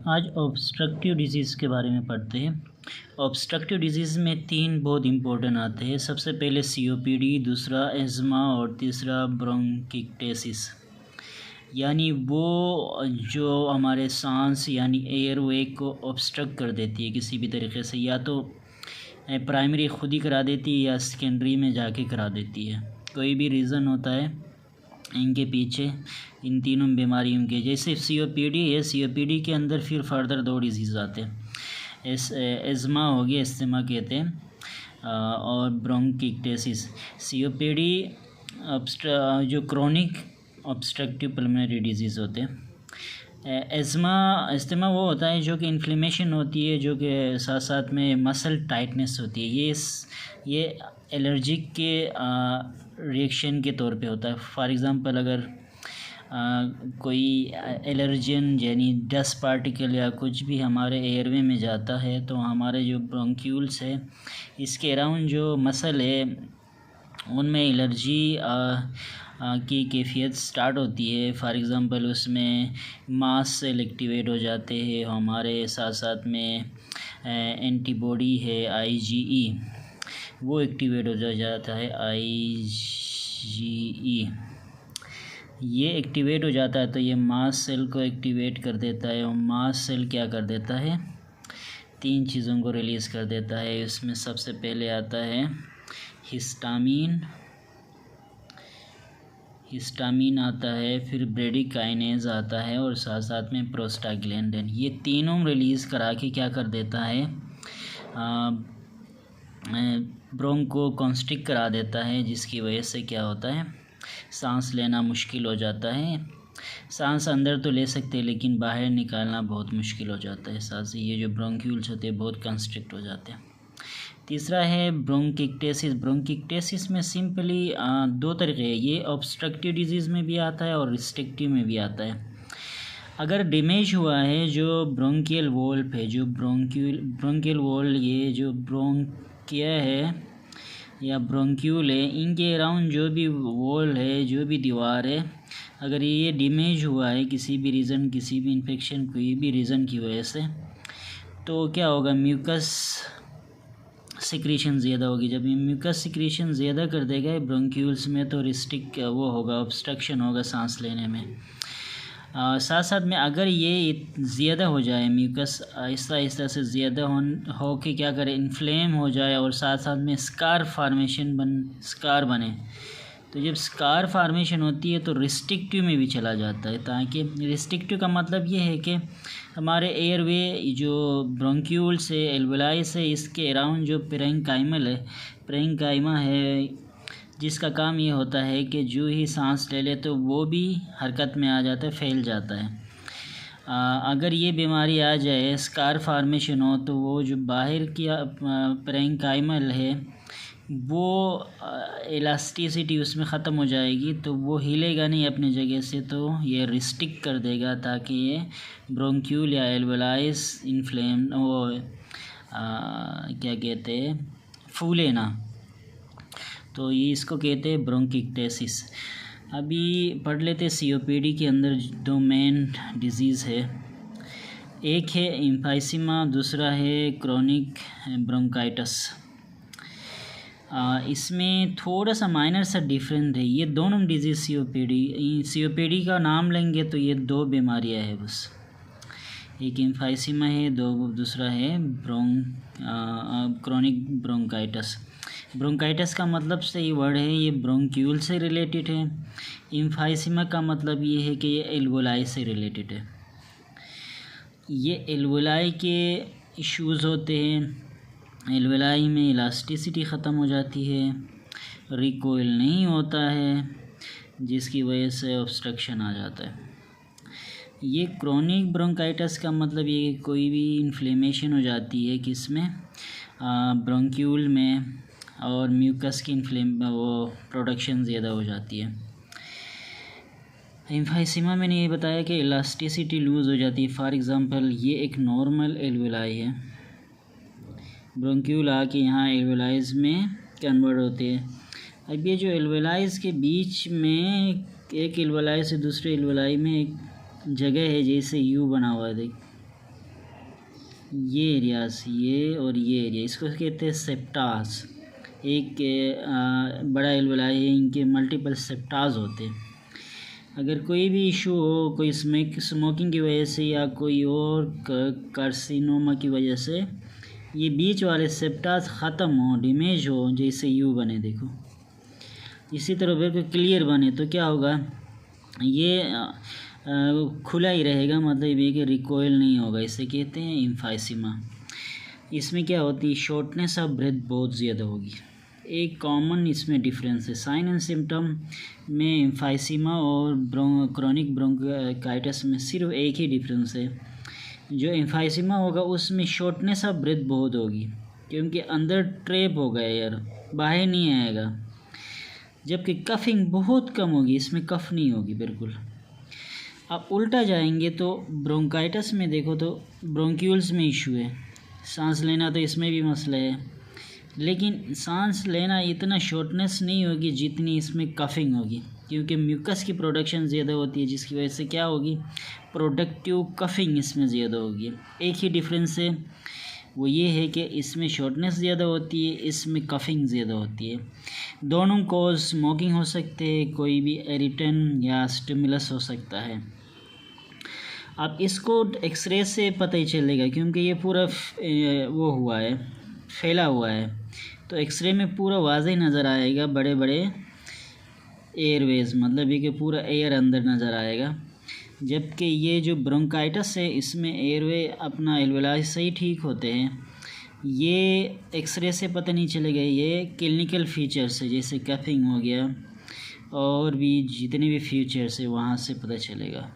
आज obstructive disease के बारे में पढ़ते हैं। ऑब्स्ट्रक्टिव डिजीज़ में तीन बहुत इंपॉर्टेंट आते हैं। सबसे पहले सीओपीडी, दूसरा एज़मा और तीसरा ब्रोंकिक्टेसिस। यानी वो जो हमारे सांस यानी एयरवे को ऑब्स्ट्रक्ट कर देती है किसी भी तरीके से, या तो प्राइमरी खुद ही करा देती है या सेकेंडरी में जाके करा देती है। कोई भी रीज़न होता है इनके पीछे, इन तीनों बीमारियों के। जैसे सीओपीडी है, सीओपीडी के अंदर फिर फर्दर दो डिजीज़ आते हैं। एज़मा हो गया, एस्थमा कहते हैं, और ब्रोंकिक्टेसिस। सीओपीडी जो क्रोनिक ऑब्स्ट्रक्टिव पल्मोनरी डिजीज़ होते हैं। एस्थमा वो होता है जो कि इन्फ्लेमेशन होती है, जो कि साथ साथ में मसल टाइटनेस होती है। ये एलर्जिक के रिएक्शन के तौर पे होता है। फॉर एग्ज़ाम्पल अगर कोई एलर्जन यानी डस्ट पार्टिकल या कुछ भी हमारे एयरवे में जाता है तो हमारे जो ब्रोंक्यूल्स है, इसके अराउंड जो मसल है उनमें एलर्जी की कैफियत स्टार्ट होती है। फॉर एग्ज़ाम्पल उसमें मास सेल एक्टिवेट हो जाते हैं हमारे, साथ साथ में एंटीबॉडी है IgE, वो एक्टिवेट हो जाता है। IgE ये एक्टिवेट हो जाता है तो ये मास सेल को एक्टिवेट कर देता है, और मास सेल क्या कर देता है, तीन चीज़ों को रिलीज़ कर देता है। इसमें सबसे पहले आता है हिस्टामीन आता है, फिर ब्रेडिकाइनेज आता है, और साथ साथ में प्रोस्टाग्लैंडिन। ये तीनों रिलीज़ करा के क्या कर देता है, ब्रोंको कॉन्स्ट्रिक्ट करा देता है, जिसकी वजह से क्या होता है, सांस लेना मुश्किल हो जाता है। सांस अंदर तो ले सकते हैं लेकिन बाहर निकालना बहुत मुश्किल हो जाता है। साथ ही ये जो ब्रोंक्यूल्स होते हैं बहुत कंस्ट्रिक्ट हो जाते हैं। तीसरा है ब्रोंकिक्टेसिस। ब्रोंकिक्टेसिस में सिंपली दो तरीके हैं। ये ऑब्स्ट्रक्टिव डिजीज़ में भी आता है और रिस्ट्रिक्टिव में भी आता है। अगर डैमेज हुआ है जो ब्रोंकियल वॉल्व है, जो ब्रोंकियल वॉल्व, ये जो ब्रोंकिया है या ब्रोंक्यूल है, इनके अराउंड जो भी वॉल है, जो भी दीवार है, अगर ये डैमेज हुआ है किसी भी रीज़न, किसी भी इन्फेक्शन, कोई भी रीज़न की वजह से, तो क्या होगा, म्यूकस सिक्रीशन ज़्यादा होगी। जब ये म्यूकस सिक्रीशन ज़्यादा कर देगा ब्रोंक्यूल्स में तो रिस्ट्रिक्ट वो होगा, ऑब्स्ट्रक्शन होगा सांस लेने में। साथ साथ में अगर ये ज़्यादा हो जाए, म्यूकस आहिस्ता आहिस्ता से ज़्यादा हो के क्या करे, इन्फ्लेम हो जाए, और साथ साथ में स्कार बने, तो जब स्कार फार्मेशन होती है तो रिस्ट्रिक्टिव में भी चला जाता है। ताकि रिस्ट्रिक्टिव का मतलब ये है कि हमारे एयरवे जो ब्रोंक्यूल से एल्वेलाई से इसके अराउंड जो पेरेन्काइमा है, जिसका काम ये होता है कि जो ही सांस ले ले तो वो भी हरकत में आ जाता है, फैल जाता है। अगर ये बीमारी आ जाए, स्कार फार्मेशन हो, तो वो जो बाहर की पेरेन्काइमल है वो इलास्टिसिटी उसमें ख़त्म हो जाएगी, तो वो हिलेगा नहीं अपनी जगह से, तो ये रिस्ट्रिक्ट कर देगा ताकि ये ब्रोंक्यूल या एल्वेलाइस इन्फ्लेम वो क्या कहते हैं, फूले ना। तो ये इसको कहते हैं ब्रोंकिक्टेसिस। अभी पढ़ लेते हैं सीओपीडी के अंदर दो मेन डिजीज़ है। एक है एम्फाइसीमा, दूसरा है क्रोनिक ब्रोंकाइटिस। इसमें थोड़ा सा माइनर सा डिफरेंट है। ये दोनों डिजीज़ सीओपीडी का नाम लेंगे तो ये दो बीमारियां है बस, एक एम्फाइसीमा है, दूसरा है क्रोनिक ब्रोंकाइटिस। ब्रोंकाइटिस का मतलब सही वर्ड है, ये ब्रोंक्यूल से रिलेटेड है। एम्फाइसीमा का मतलब ये है कि ये एल्वेलाई से रिलेटेड है। ये एल्वेलाई के इश्यूज़ होते हैं। एल्वेलाई में इलास्टिसिटी ख़त्म हो जाती है, रिकॉइल नहीं होता है, जिसकी वजह से ऑब्स्ट्रक्शन आ जाता है। ये क्रोनिक ब्रोंकाइटिस का मतलब ये कोई भी इन्फ्लेमेशन हो जाती है किसमें, ब्रोंक्यूल में, और म्यूकस की वो प्रोडक्शन ज़्यादा हो जाती है। एम्फाइसीमा मैंने ये बताया कि इलास्टिसिटी लूज़ हो जाती है। फॉर एग्ज़ाम्पल ये एक नॉर्मल एल्वेलाई है, ब्रोंक्यूल आके यहाँ एल्वेलाइज में कन्वर्ट होते हैं। अब ये जो एल्वेलाइज के बीच में एक एल्वेलाई से दूसरे एल्वेलाई में एक जगह है, जैसे यू बना हुआ है, देख ये एरियाज, ये और ये एरिया, इसको कहते हैं सेप्टास। एक बड़ा एल्वेलाई है, इनके मल्टीपल सेप्टास होते हैं। अगर कोई भी इशू हो, कोई स्मोकिंग की वजह से या कोई और कार्सिनोमा की वजह से ये बीच वाले सेप्टास ख़त्म हो, डैमेज हो, जैसे यू बने देखो, इसी तरह बिल्कुल क्लियर बने, तो क्या होगा, ये खुला ही रहेगा, मतलब ये कि रिकॉइल नहीं होगा। इसे कहते हैं एम्फाइसीमा। इसमें क्या होती है, शॉर्टनेस ऑफ ब्रेथ बहुत ज़्यादा होगी। एक कॉमन इसमें डिफरेंस है, साइन एंड सिम्टम में एम्फाइसीमा और क्रोनिक ब्रोंकाइटिस में सिर्फ एक ही डिफरेंस है। जो एम्फाइसीमा होगा उसमें शॉर्टनेस ऑफ ब्रेथ बहुत होगी, क्योंकि अंदर ट्रैप होगा एयर, बाहर नहीं आएगा। जबकि कफिंग बहुत कम होगी, इसमें कफ नहीं होगी बिल्कुल। आप उल्टा जाएंगे तो ब्रोंकाइटिस में देखो तो ब्रोंक्यूल्स में इशू है, सांस लेना तो इसमें भी मसला है, लेकिन सांस लेना इतना शॉर्टनेस नहीं होगी जितनी इसमें कफिंग होगी, क्योंकि म्यूकस की प्रोडक्शन ज़्यादा होती है, जिसकी वजह से क्या होगी, प्रोडक्टिव कफिंग इसमें ज़्यादा होगी। एक ही डिफरेंस है, वो ये है कि इसमें शॉर्टनेस ज़्यादा होती है, इसमें कफिंग ज़्यादा होती है। दोनों कॉज स्मोकिंग हो सकते हैं, कोई भी इरिटेंट या स्टिमुलस हो सकता है। आप इसको एक्सरे से पता ही चलेगा, क्योंकि ये पूरा वो हुआ है, फैला हुआ है, तो एक्सरे में पूरा वाज़ेह नज़र आएगा, बड़े बड़े एयरवेज, मतलब ये कि पूरा एयर अंदर नज़र आएगा। जबकि ये जो ब्रोंकाइटिस है, इसमें एयरवे अपना एल्वेलाई सही ठीक होते हैं, ये एक्सरे से पता नहीं चलेगा, ये क्लिनिकल फीचर्स है, जैसे कफिंग हो गया और भी जितने भी फीचर्स है वहाँ से पता चलेगा।